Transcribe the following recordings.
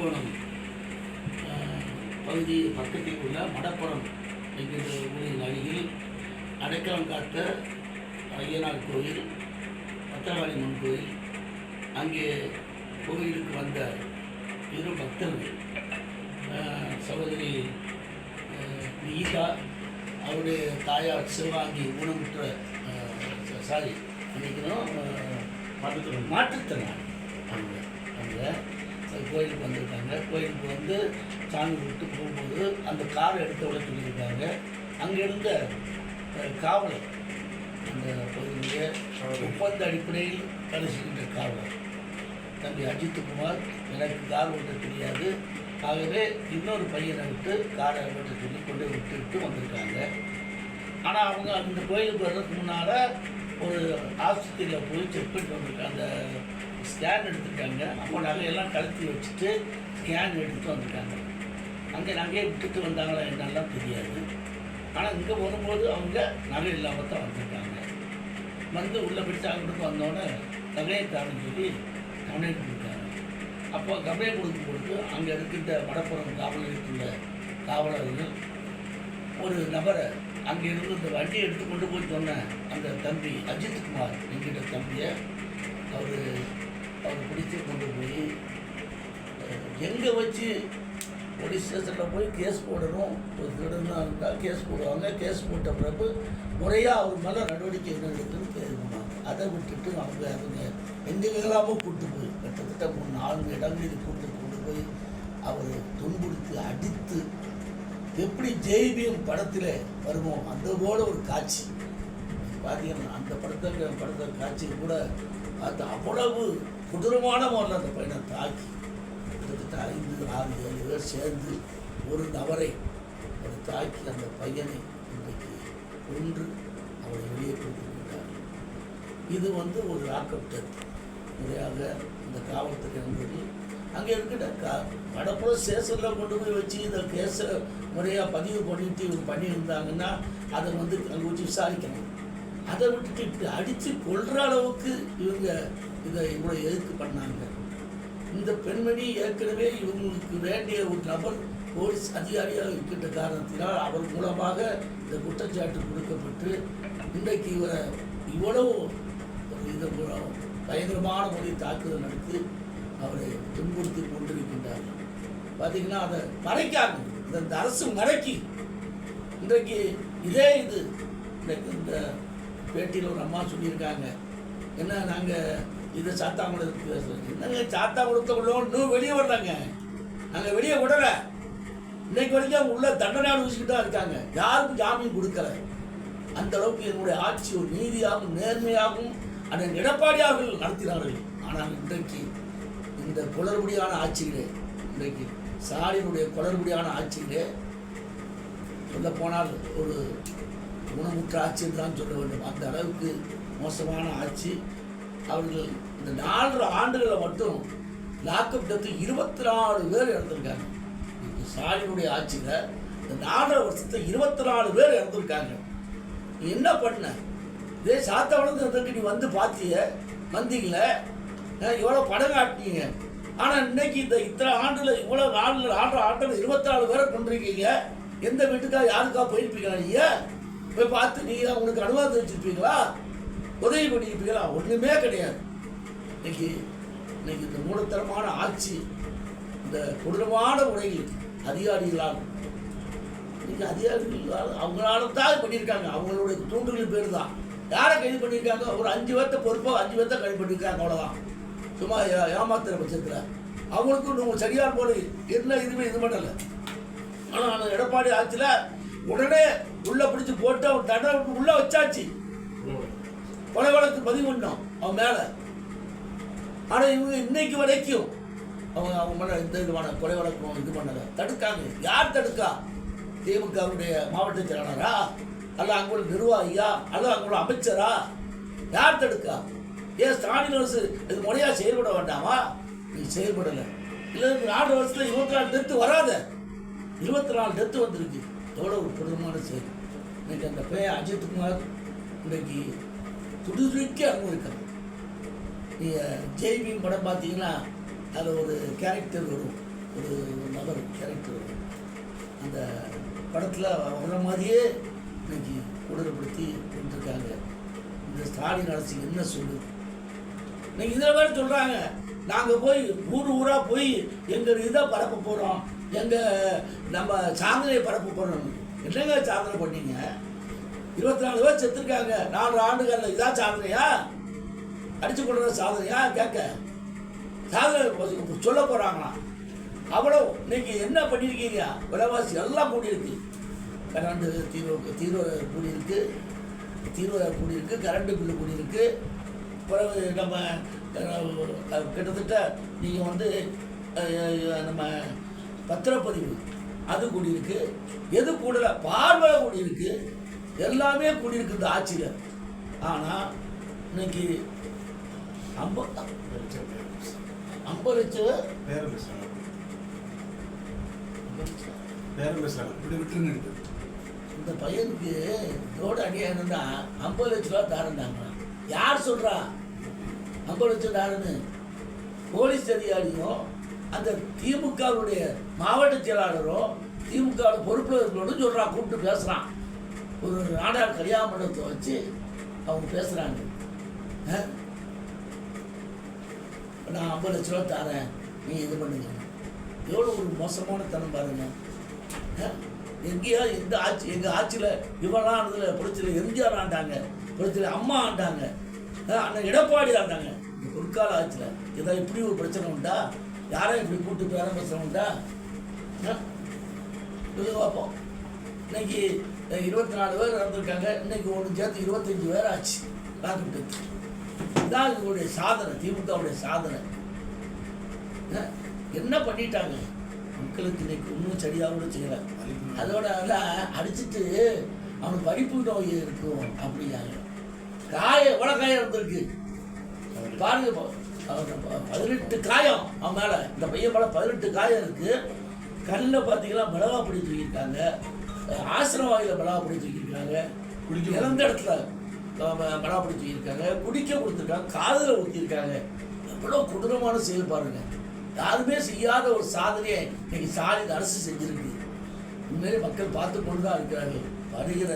கும்பகோணம் பகுதி பக்கத்தில் உள்ள மடப்புறம் என்கின்ற ஊரின் அருகில் அடைக்கலம் காத்த ஐயனார் கோயில், பத்திரகாளியம்மன் கோயில். அங்கே கோயிலுக்கு வந்த இரு பக்தர்கள், சகோதரி கீதா, அவருடைய தாயார் சிவகாங்கி, ஊனமுற்ற மாற்றுத்திறனாளி. அவங்க கோயிலுக்கு வந்திருக்காங்க. கோயிலுக்கு வந்து சாமி விட்டு போகும்போது அந்த காரை எடுத்து விட சொல்லியிருக்காங்க. அங்கே இருந்த காவலர், அந்த பகுதியிலே ஒப்பந்த அடிப்படையில் வேலை செய்கின்ற காவலர் தம்பி அஜித்குமார், எனக்கு கார் ஓட்ட தெரியாது, ஆகவே இன்னொரு பையனை விட்டு காரை ஓட்ட சொல்லி கொண்டு விட்டு வந்திருக்காங்க. ஆனால் அவங்க அந்த கோயிலுக்கு வர்றதுக்கு முன்னால் ஒரு ஆஸ்பத்திரியில் போய் செக் பண்ணிட்டு வந்திருக்காங்க. அந்த ஸ்கேன் எடுத்துருக்காங்க. அப்போ நகையெல்லாம் கழுத்தி வச்சுட்டு ஸ்கேன் எடுத்துகிட்டு வந்திருக்காங்க. அங்கே நகையை விட்டுட்டு வந்தாங்களா என்னெல்லாம் தெரியாது. ஆனால் இங்கே வரும்போது அவங்க நகை இல்லாமல் தான் வந்திருக்காங்க. வந்து உள்ளே போய் சாப்பிட்டு வந்தோடனே நகையை காரணம் சொல்லி கம்ப்ளைண்ட் கொடுத்தாங்க. அப்போ கம்ப்ளைண்ட் கொடுக்கும் பொழுது அங்கே இருக்கின்ற மடப்புறம் காவல் நிலையத்துள்ள காவலர்கள் ஒரு நபரை அங்கே இருந்து இந்த வண்டியை எடுத்து கொண்டு போய் சொன்ன அந்த தம்பி அஜித்குமார் என்கிற தம்பியை அவர் பிடிச்சி கொண்டு போய் எங்கே வச்சு போலீஸ் ஸ்டேஷனில் போய் கேஸ் போடணும். ஒரு திருடனாக இருந்தால் கேஸ் போடுவாங்க. கேஸ் போட்ட பிறகு முறையாக அவர் மேலே நடவடிக்கை என்ன எடுக்குன்னு கேட்குவாங்க. அதை விட்டுட்டு அவங்க எங்கெல்லாமோ கூப்பிட்டு போய் கிட்டத்தட்ட 3-4 இடங்களில் கொண்டு போய் அவர் துன்புறுத்தி அடித்து, எப்படி ஜெய்பீம் படத்தில் வருமோ அந்த போல ஒரு காட்சி பார்த்தீங்கன்னா, அந்த படத்தை காட்சி கூட பார்த்து அவ்வளவு கொடூரமான முறையில் அந்த பையனை தாக்கி கிட்டத்தட்ட 5-6-7 பேர் சேர்ந்து ஒரு நபரை அதை தாக்கி அந்த பையனை இன்றைக்கு கொன்று அவரை வெளியே கொடுத்துருக்கிறார். இது ஒரு லாக்அப் டெத் முறையாக இந்த காவல்துறை என்பது அங்கே இருக்கின்ற மடப்புறம் ஸ்டேஷனில் கொண்டு போய் வச்சு இந்த கேஸை முறையாக பதிவு பண்ணிட்டு இவங்க பண்ணியிருந்தாங்கன்னா அதை அங்கே வச்சு விசாரிக்கணும். அதை விட்டுட்டு இப்படி அடித்து கொள்கிற அளவுக்கு இவங்க இவ்வளோ எதிர்த்து பண்ணாங்க. இந்த பெண்மணி ஏற்கனவே இவங்களுக்கு வேண்டிய ஒரு நபர் போலீஸ் அதிகாரியாக இருக்கின்ற காரணத்தினால் அவர் மூலமாக இந்த குற்றச்சாட்டு கொடுக்கப்பட்டு இன்றைக்கு இவ்வளவு பயங்கரமான முறையில் தாக்குதல் நடத்தி அவரை துன்புறுத்தி கொண்டிருக்கின்றார்கள். பார்த்தீங்கன்னா அதை மறைக்காங்க. இந்த அரசு மறைக்கி இன்றைக்கு இன்றைக்கு இந்த பேட்டியில் ஒரு அம்மா சொல்லியிருக்காங்க, என்ன நாங்கள் இதை சாத்தாங்குளத்துக்கு பேசுகிறோம். என்னங்க சாத்தாங்குளத்துக்குள்ள இன்னும் வெளியே விடுறாங்க, நாங்கள் வெளியே விடலை. இன்னைக்கு வரைக்கும் உள்ள தண்டனை அனுபவிச்சுட்டு தான் இருக்காங்க. யாருக்கும் ஜாமீன் கொடுக்கல. அந்த அளவுக்கு என்னுடைய ஆட்சி ஒரு நீதியாகவும் நேர்மையாகவும் அந்த எடப்பாடியார்கள் நடத்தினார்கள். ஆனால் இன்றைக்கு இந்த குளறுபடியான ஆட்சியிலே, இன்றைக்கு ஸ்டாலினுடைய குளறுபடியான ஆட்சியிலே சொல்லப்போனால் ஒரு ஊனமுற்ற ஆட்சின்னு தான் சொல்ல வேண்டும். அந்த அளவுக்கு மோசமான ஆட்சி. அவர்கள் இந்த 4 ஆண்டுகளில் மட்டும் லாக்அப் டெத்து 24 பேர் இறந்துருக்காங்க. ஸ்டாலினுடைய ஆட்சியில் இந்த 4 வருஷத்தில் 24 பேர் இறந்துருக்காங்க. என்ன பண்ண? இதே சாத்தாவளத்துக்கு நீ வந்து பார்த்திய வந்தீங்கள, இவ்வளோ படம் காட்டினீங்க. ஆனால் இன்னைக்கு இத்தனை ஆண்டில் இவ்வளோ 4 ஆண்டில் 24 பேரை கொண்டிருக்கீங்க. எந்த வீட்டுக்காக யாருக்காக போயிருப்பீங்களா? நீங்கள் போய் பார்த்து நீங்கள் உங்களுக்கு அனுமதி வச்சுருப்பீங்களா? உதவி பண்ணியிருப்பீங்களா? ஒன்றுமே கிடையாது. இன்னைக்கு இந்த மூலத்தரமான ஆட்சி, இந்த கொடூரமான முறையில் அதிகாரிகளால் அவங்களால தான் பண்ணியிருக்காங்க. அவங்களுடைய தூண்டுதல் பேர் தான். யாரை கைது பண்ணியிருக்காங்க? ஒரு 5 பேர்த்த பொறுப்பாக 5 பேர்த்த கைது பண்ணியிருக்காங்க. அவ்வளோதான். சும்மா ஏமாத்துற பட்சத்தில் அவங்களுக்கும் நீங்கள் சரியான போல என்ன இதுவுமே இது பண்ணலை. ஆனால் அந்த எடப்பாடி ஆட்சியில் உடனே உள்ளே பிடிச்சி போட்டு அவன் தண்டனை உள்ளே வச்சாச்சு. கொலை வழக்கு பதிவு பண்ணோம் அவன் மேலே. ஆனால் இவங்க இன்னைக்கு வரைக்கும் அவங்க மேலே எந்த விதமான கொலை வழக்கும் இது பண்ணலை, தடுக்காங்க. யார் தடுக்கா? திமுகவுடைய மாவட்ட செயலாளரா, அல்ல அங்குள்ள நிர்வாகியா, அல்ல அங்குள்ள அமைச்சரா? யார் தடுக்கா? ஏன் ஸ்டாலின் அரசு இது முறையாக செயல்பட வேண்டாமா? நீ செயல்படலை. இல்லை 4 வருஷத்தில் 24 டெத்து வராத, 24 டெத்து வந்திருக்கு. எவ்வளோ ஒரு கொடூரமான செயல். இன்னைக்கு அந்த பையன் அஜித்குமார் இன்றைக்கு துடிதுடிக்க அனுபவிக்கிறார். நீங்கள் ஜெய்பீம் படம் பார்த்தீங்கன்னா அதில் ஒரு கேரக்டர் வரும். ஒரு நபர் கேரக்டர் அந்த படத்தில் அவரை மாதிரியே இன்னைக்கு கொடூரப்படுத்தி கொண்டிருக்காங்க. இந்த ஸ்டாலின் அரசு என்ன சொல்லுது? இன்னைக்கு இதில் வேறு சொல்கிறாங்க, நாங்கள் போய் ஊராக போய் எங்கள் இதை பரப்ப போகிறோம், நம்ம சாதனையை பரப்ப போகிறோம். என்னங்க சாதனை பண்ணீங்க? 24 பேர் செத்துருக்காங்க 4 ஆண்டுகளில். இதான் சாதனையா? அடித்து கொள்கிற சாதனையா? கேட்க சாதனை சொல்ல போகிறாங்களாம். அவ்வளோ இன்னைக்கு என்ன பண்ணியிருக்கீங்க? விலைவாசி எல்லாம் கூடியிருக்கு. கரண்டு தீர்வு கூடியிருக்கு, கரண்டு பில்லு கூடியிருக்கு. பிறகு நம்ம கிட்டத்தட்ட நீங்கள் வந்து நம்ம பத்திரப்பதிவு அது கூடியிருக்கு. எது கூடல? பார்வை கூடியிருக்கு. எல்லாமே கூடியிருக்கு இந்த ஆட்சியில். ஆனால் இன்னைக்கு 50 லட்சம் இந்த பையனுக்கு ரோடு அநியாயம்னா 50 லட்ச ரூபா தாரண்டாங்க. யார் சொல்கிறா 50 லட்சம் தாருன்னு? போலீஸ் அதிகாரியும் அந்த திமுகவுடைய மாவட்ட செயலாளரும் திமுக பொறுப்பாளர்களோடு சொல்கிறா, கூப்பிட்டு பேசுகிறான். ஒரு நாடார் கல்யாண மண்டபத்தை வச்சு அவங்க பேசுகிறாங்க. நான் 50 லட்ச ரூபா தரேன், நீ இது பண்ணுங்க. எவ்வளோ ஒரு மோசமான தனம் பாருங்க. எங்கேயா இந்த ஆட்சி, எங்கள் ஆட்சியில் இவெல்லாம் இதில் புரட்சியில் எம்ஜிஆர் ஆண்டாங்க, புரட்சியில் அம்மா ஆண்டாங்க, அண்ணன் எடப்பாடி ஆண்டாங்க. இந்த பொற்கால ஆட்சியில் ஏதாவது இப்படி ஒரு பிரச்சனை உண்டா? யாரையும் இப்படி கூட்டு பேரம் பிரச்சனை உண்டா? இது பார்ப்போம். இன்னைக்கு 24 பேர் இறந்துருக்காங்க. இன்னைக்கு ஒன்று சேர்த்து 25 பேர் ஆச்சு ராக்கெட்டு. இதுதான் இவங்களுடைய சாதனை, திமுகவுடைய சாதனை. என்ன பண்ணிட்டாங்க? மக்களுக்கு இன்னைக்கு ஒன்றும் சரியாக கூட செய்யலை. அதோட அடிச்சுட்டு அவனுக்கு படிப்பு நோய் இருக்கும் அப்படிங்காங்க. எவ்வளோ காயம் இருந்திருக்கு பாருங்க. 18 காயம் அவன் மேலே, இந்த பையன் மேலே 18 காயம் இருக்குது. கண்ணில் பார்த்தீங்கன்னா மிளகாப்பொடி தூக்கியிருக்காங்க, ஆசிரவாயில் மிளகாப்பொடி தூக்கியிருக்காங்க, இறந்த இடத்துல மிளகாப்பொடி தூக்கியிருக்காங்க, குடிக்க கொடுத்துருக்காங்க, காதில் ஊற்றிருக்காங்க. எவ்வளோ கொடூரமான செயல் பாருங்க. யாருமே செய்யாத ஒரு சாதனையை இன்னைக்கு ஸ்டாலின் அரசு செஞ்சிருக்கு. உண்மையிலே மக்கள் பார்த்து கொண்டு தான் இருக்கிறார்கள். வருகிற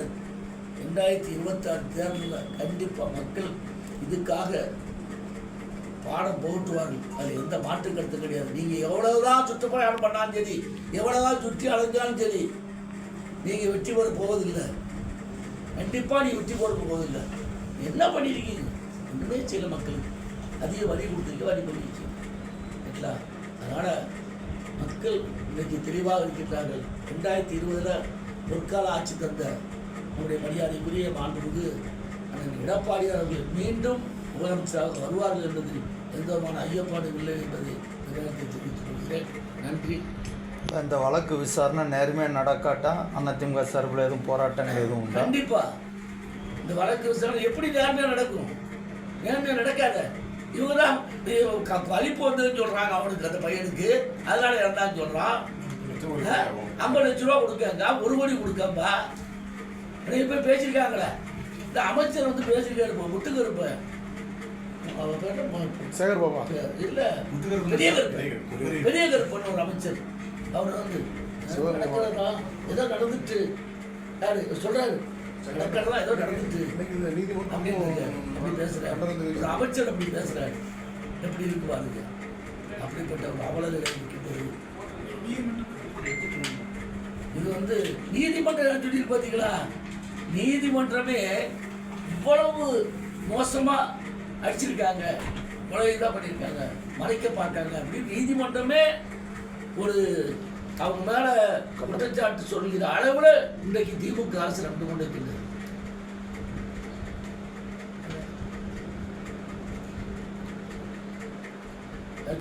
2026 தேர்தலில் கண்டிப்பாக மக்கள் இதுக்காக பாடம் போட்டுவார்கள். அது எந்த மாற்று கருத்து கிடையாது. நீங்கள் எவ்வளவுதான் சுற்றுப்பயணம் பண்ணாலும் சரி, எவ்வளவுதான் சுற்றி அலைஞ்சாலும் சரி, நீங்கள் வெற்றி பெற போவதில்லை. கண்டிப்பாக நீங்கள் வெற்றி பெற போவதில்லை. என்ன பண்ணியிருக்கீங்க? ஒன்றுமே செய்யல. மக்களுக்கு அதிக வரி கொடுத்துருக்க, வரி பண்ணிடுச்சு. அதனால் மக்கள் இன்றைக்கு தெளிவாக இருக்கின்றார்கள். 2020 பொற்கால ஆட்சி தந்த நம்முடைய மரியாதைக்குரிய மாண்புமிகு அண்ணன் எடப்பாடி அவர்கள் மீண்டும் முதலமைச்சராக வருவார்கள் என்பதில் எந்த விதமான ஐயப்பாடும் இல்லை என்பதை தெரிவித்துக் கொள்கிறேன். நன்றி. இந்த வழக்கு விசாரணை நேர்மையாக நடக்காட்டா அதிமுக சார்பில் எதுவும் போராட்டங்கள் எதுவும் உண்டா? கண்டிப்பாக இந்த வழக்கு விசாரணை எப்படி நேர்மையாக நடக்கும்? நேர்மையாக நடக்காத. இவங்க தான் வலிப்பு வந்ததுன்னு சொல்கிறாங்க அவனுக்கு, அந்த பையனுக்கு. அதனால இறந்தான்னு சொல்கிறான். 50 லட்ச ரூபா கொடுக்காங்க, 1 கோடி கொடுக்காம்பா. நிறைய பேர் பேசியிருக்காங்களே. இந்த அமைச்சர் வந்து பேசியிருக்காரு, முட்டுக்கருப்பு சேகர் பாபா இல்லை, பெரிய கருப்பன் ஒரு அமைச்சர். அவர் வந்து நடக்கிறதா ஏதோ நடந்துட்டு யாரு சொல்றாரு, நடக்கிறதா ஏதோ நடந்துட்டு அப்படி பேசுறாரு ஒரு அமைச்சர். அப்படி பேசுறாரு. எப்படி இருக்கு பாருங்க. அப்படிப்பட்ட ஒரு அவல நிலை இருக்கின்றது. இது வந்து நீதிமன்றம் சொல்லி பார்த்தீங்களா? நீதிமன்றமே இவ்வளவு மோசமா அடிச்சிருக்காங்க, கொலை தான் பண்ணியிருக்காங்க, மறைக்க பார்க்காங்க அப்படின்னு நீதிமன்றமே ஒரு அவங்க மேல குற்றச்சாட்டு சொல்கிற அளவுல இன்றைக்கு திமுக அரசு நடந்து கொண்டிருக்கிறது.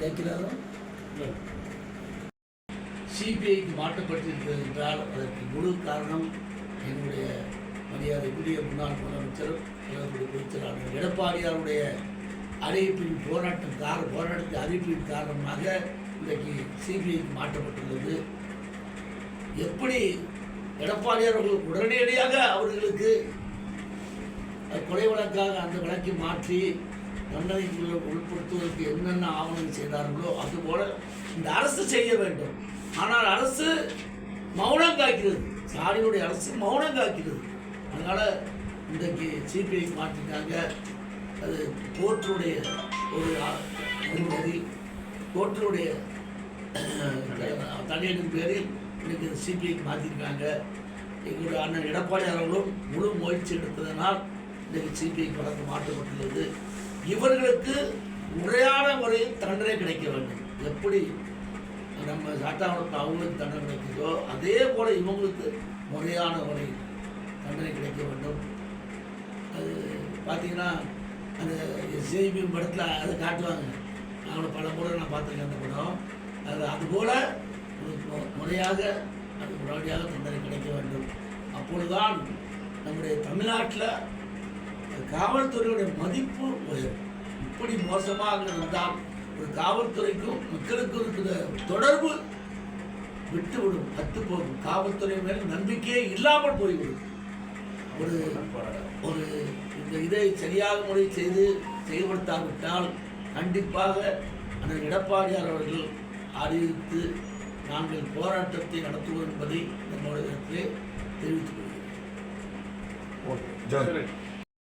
கேட்கிறாரோ? சிபிஐக்கு மாற்றப்பட்டிருக்கிறது என்றால் அதற்கு முழு காரணம் என்னுடைய மரியாதைக்குரிய முன்னாள் முதலமைச்சர் பொதுச்செயலாளர் எடப்பாடியாருடைய அறிவிப்பின் போராட்டத்தின் அறிவிப்பின் காரணமாக இன்றைக்கு சிபிஐக்கு மாற்றப்பட்டுள்ளது. எப்படி எடப்பாடியார் அவர்கள் உடனடியாக அவர்களுக்கு கொலை வழக்காக அந்த வழக்கை மாற்றி தண்டனைக்குள்ள உட்படுத்துவதற்கு என்னென்ன ஆவணங்கள் செய்தார்களோ அதுபோல இந்த அரசு செய்ய வேண்டும். ஆனால் அரசு மௌனம் காக்கிறது, ஸ்டாலினுடைய அரசு மௌனம் காக்கிறது. அதனால் இன்றைக்கு சிபிஐ மாற்றிட்டாங்க. அது கோர்ட்டுடைய ஒரு அனுமதி, கோர்ட்டுடைய தனியின் பேரில் இன்றைக்கு சிபிஐக்கு மாற்றிருக்காங்க. எங்களுடைய அண்ணன் எடப்பாடி அவர்களும் முழு முயற்சி எடுத்ததனால் இன்றைக்கு சிபிஐக்கு வழக்கு மாற்றப்பட்டுள்ளது. இவர்களுக்கு முறையான முறையில் தண்டனை கிடைக்க வேண்டும். எப்படி நம்ம சட்டாளருக்கு அவங்களுக்கு தண்டனை கிடைக்குதோ அதே போல் இவங்களுக்கு முறையான முறையில் தண்டனை கிடைக்க வேண்டும். அது பார்த்திங்கன்னா அந்த எஸ்ஐபி படத்தில் அதை காட்டுவாங்க. அவங்கள பல முறை நான் பார்த்துருக்கேன் அந்த படம். அதுபோல் முறையாக அது முறையாக தண்டனை கிடைக்க வேண்டும். அப்பொழுதுதான் நம்முடைய தமிழ்நாட்டில் காவல்துறையுடைய மதிப்பு உயரும். இப்படி மோசமாக இருந்தால் ஒரு காவல்துறைக்கும் மக்களுக்கும் இருக்கிற தொடர்பு விட்டுவிடும், அத்துப்போகும். காவல்துறை மேல் நம்பிக்கையே இல்லாமல் போய்விடும். ஒரு ஒரு இந்த இதை சரியாக முறை செயல்படுத்தாவிட்டால் கண்டிப்பாக அந்த எடப்பாடியார் அவர்கள் அறிவித்து நாங்கள் போராட்டத்தை நடத்துவோம் என்பதை நம்முடைய தெரிவித்துக் கொள்கிறேன்.